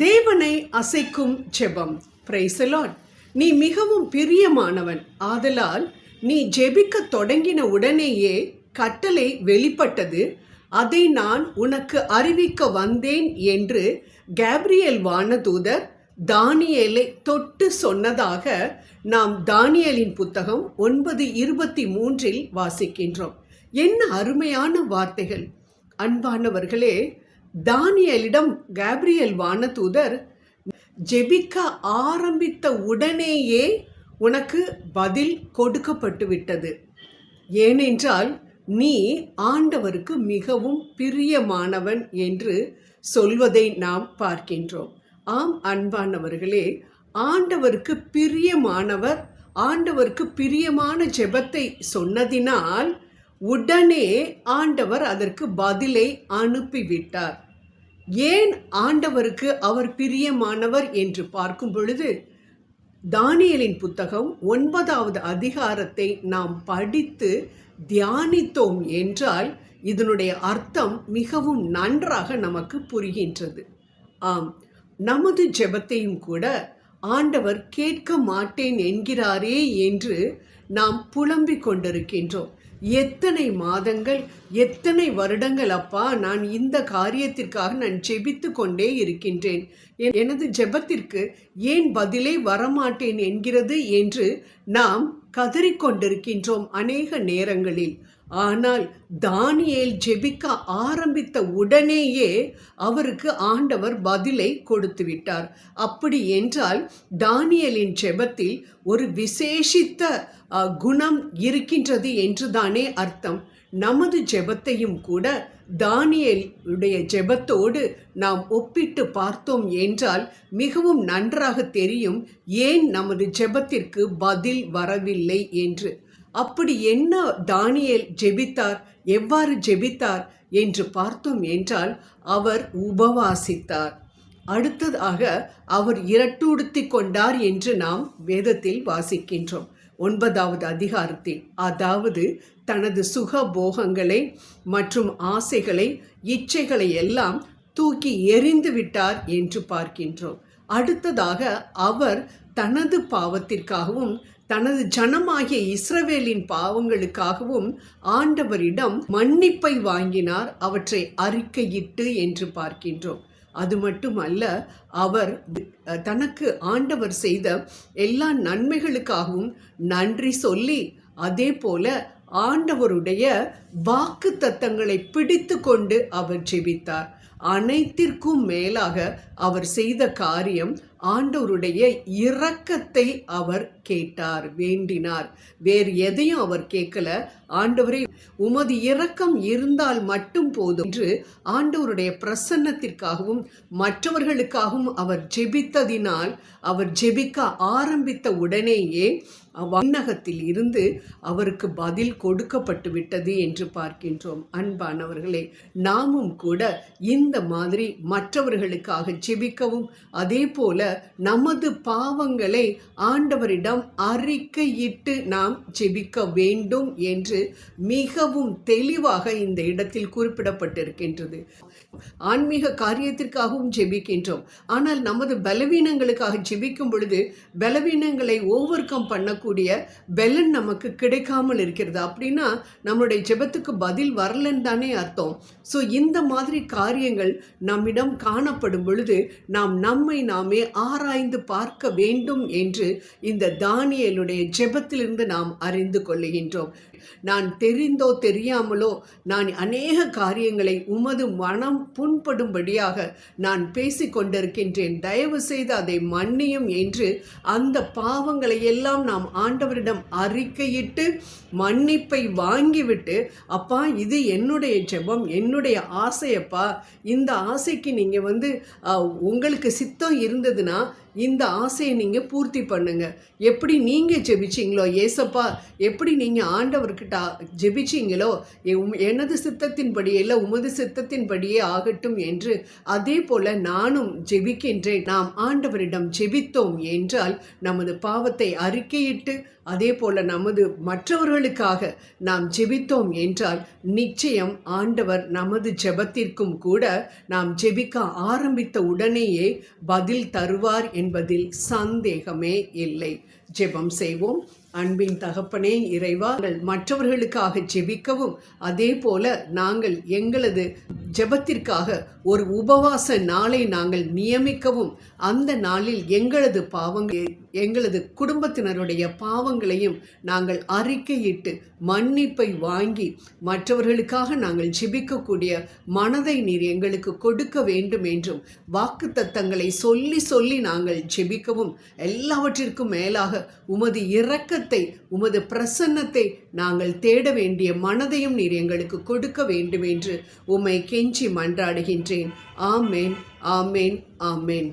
தேவனை அசைக்கும் ஜெபம். Praise the Lord. நீ மிகவும் பிரியமானவன், ஆதலால் நீ ஜெபிக்க தொடங்கின உடனேயே கட்டளை வெளிப்பட்டது, அதை நான் உனக்கு அறிவிக்க வந்தேன் என்று கேப்ரியேல் வானதூதர் தானியேலை தொட்டு சொன்னதாக நாம் தானியேலின் புத்தகம் 9:23 வாசிக்கின்றோம். என்ன அருமையான வார்த்தைகள்! அன்பானவர்களே, தானியேலிடம் கேப்ரியேல் வானதூதர் ஜெபிக்க ஆரம்பித்த உடனேயே உனக்கு பதில் கொடுக்கப்பட்டு விட்டது. ஏனென்றால் நீ ஆண்டவருக்கு மிகவும் பிரியமானவன் என்று சொல்வதை நாம் பார்க்கின்றோம். ஆம் அன்பானவர்களே, ஆண்டவருக்கு பிரியமானவர் ஆண்டவருக்கு பிரியமான ஜெபத்தை சொன்னதினால் உடனே ஆண்டவர் அதற்கு பதிலை அனுப்பிவிட்டார். ஏன் ஆண்டவருக்கு அவர் பிரியமானவர் என்று பார்க்கும் பொழுது, தானியேலின் புத்தகம் 9வது அதிகாரத்தை நாம் படித்து தியானித்தோம் என்றால் இதனுடைய அர்த்தம் மிகவும் நன்றாக நமக்கு புரிகின்றது. ஆம், நமது ஜெபத்தையும் கூட ஆண்டவர் கேட்க மாட்டேன் என்கிறாரே என்று நாம் புலம்பிக் கொண்டிருக்கின்றோம். எத்தனை மாதங்கள், எத்தனை வருடங்கள் அப்பா, நான் இந்த காரியத்திற்காக நான் ஜெபித்து கொண்டே இருக்கின்றேன், எனது ஜெபத்திற்கு ஏன் பதிலே வரமாட்டேன் என்கிறது என்று நாம் கதறிக்கொண்டிருக்கின்றோம் அநேக நேரங்களில். ஆனால் தானியேல் ஜெபிக்க ஆரம்பித்த உடனேயே அவருக்கு ஆண்டவர் பதிலை கொடுத்து விட்டார். அப்படி என்றால் தானியேலின் ஜெபத்தில் ஒரு விசேஷித்த குணம் இருக்கின்றது என்று தானே அர்த்தம். நமது ஜெபத்தையும் கூட தானியேலுடைய ஜெபத்தோடு நாம் ஒப்பிட்டு பார்த்தோம் என்றால் மிகவும் நன்றாக தெரியும் ஏன் நமது ஜெபத்திற்கு பதில் வரவில்லை என்று. அப்படி என்ன தானியேல் ஜெபித்தார், எவ்வாறு ஜெபித்தார் என்று பார்த்தோம் என்றால் அவர் உபவாசித்தார். அடுத்ததாக அவர் இரட்டுடுத்தி கொண்டார் என்று நாம் வேதத்தில் வாசிக்கின்றோம் 9வது அதிகாரத்தில். அதாவது தனது சுகபோகங்களை மற்றும் ஆசைகளை, இச்சைகளை எல்லாம் தூக்கி எறிந்து விட்டார் என்று பார்க்கின்றோம். அடுத்ததாக அவர் தனது பாவத்திற்காகவும் தனது ஜனமாகிய இஸ்ரவேலின் பாவங்களுக்காகவும் ஆண்டவரிடம் மன்னிப்பை வாங்கினார், அவற்றை அறிக்கையிட்டு என்று பார்க்கின்றோம். அது மட்டுமல்ல, அவர் தனக்கு ஆண்டவர் செய்த எல்லா நன்மைகளுக்காகவும் நன்றி சொல்லி, அதே போல ஆண்டவருடைய வாக்கு தத்தங்களை பிடித்து கொண்டு அவர் ஜெபித்தார். அனைத்திற்கும் மேலாக அவர் செய்த காரியம் ஆண்டவருடைய இரக்கத்தை அவர் கேட்டார், வேண்டினார். வேறு எதையும் அவர் கேட்கல. ஆண்டவரே, உமது இரக்கம் இருந்தால் மட்டும் போதும் என்று ஆண்டவருடைய பிரசன்னத்திற்காகவும் மற்றவர்களுக்காகவும் அவர் ஜெபித்ததினால் அவர் ஜெபிக்க ஆரம்பித்த உடனேயே விண்ணகத்தில் இருந்து அவருக்கு பதில் கொடுக்கப்பட்டு விட்டது என்று பார்க்கின்றோம். அன்பானவர்களே, நாமும் கூட இந்த மாதிரி மற்றவர்களுக்காக ஜெபிக்கவும், அதே போல நமது பாவங்களை ஆண்டவரிடம் அறிக்கையிட்டு நாம் ஜெபிக்க வேண்டும் என்று மிகவும் தெளிவாக இந்த இடத்தில் குறிப்பிடப்பட்டிருக்கின்றது. ஆன்மீக காரியத்திற்காகவும் ஜெபிக்கின்றோம். ஆனால் நமது பலவீனங்களுக்காக ஜெபிக்கும் பொழுது பலவீனங்களை ஓவர் கம் பண்ணக்கூடிய பலன் நமக்கு கிடைக்காமல் இருக்கிறது. அப்படின்னா நம்மளுடைய ஜெபத்துக்கு பதில் வரலன்னு தானே அர்த்தம். ஸோ இந்த மாதிரி காரியங்கள் நம்மிடம் காணப்படும் பொழுது நாம் நம்மை நாமே ஆராய்ந்து பார்க்க வேண்டும் என்று இந்த தானியேலுடைய ஜெபத்திலிருந்து நாம் அறிந்து கொள்ளுகின்றோம். நான் தெரிந்தோ தெரியாமலோ நான் அநேக காரியங்களை உமது மனம் புண்படும்படியாக நான் பேசி கொண்டிருக்கின்றேன், தயவு செய்து அதை மன்னியும் என்று அந்த பாவங்களை எல்லாம் நாம் ஆண்டவரிடம் அறிக்கையிட்டு மன்னிப்பை வாங்கிவிட்டு, அப்பா, இது என்னுடைய ஜெபம், என்னுடைய ஆசையப்பா, இந்த ஆசைக்கு நீங்கள் உங்களுக்கு சித்தம் இருந்ததுன்னா இந்த ஆசையை நீங்கள் பூர்த்தி பண்ணுங்க. எப்படி நீங்கள் ஜெபிச்சிங்களோ, ஏசப்பா எப்படி நீங்கள் ஆண்டவர்கிட்ட ஜெபிச்சிங்களோ, எனது சித்தத்தின்படி இல்லை உமது சித்தத்தின்படியே ஆகட்டும் என்று, அதே போல நானும் ஜெபிக்கின்றேன். நாம் ஆண்டவரிடம் ஜெபித்தோம் என்றால் நமது பாவத்தை அறிக்கையிட்டு, அதே போல நமது மற்றவர்களுக்காக நாம் ஜெபித்தோம் என்றால் நிச்சயம் ஆண்டவர் நமது ஜெபத்திற்கும் கூட நாம் ஜெபிக்க ஆரம்பித்த உடனேயே பதில் தருவார் என்பதில் சந்தேகமே இல்லை. ஜெபம் செய்வோம். அன்பின் தகப்பனே இறைவா, மற்றவர்களுக்காக ஜெபிக்கவும், அதே போல நாங்கள் எங்களது ஜெபத்திற்காக ஒரு உபவாச நாளை நாங்கள் நியமிக்கவும், அந்த நாளில் எங்களது பாவங்கள், எங்களது குடும்பத்தினருடைய பாவங்களையும் நாங்கள் அறிக்கையிட்டு மன்னிப்பை வாங்கி மற்றவர்களுக்காக நாங்கள் ஜெபிக்கக்கூடிய மனதை நீர் எங்களுக்கு கொடுக்க வேண்டும் என்றும், வாக்குத்தத்தங்களை சொல்லி சொல்லி நாங்கள் ஜெபிக்கவும், எல்லாவற்றிற்கும் மேலாக உமது இரக்கத்தை, உமது பிரசன்னத்தை நாங்கள் தேட வேண்டிய மனதையும் நீர் எங்களுக்கு கொடுக்க வேண்டும் என்று உம்மை கெஞ்சி மன்றாடுகின்றேன். ஆமேன், ஆமேன், ஆமேன்.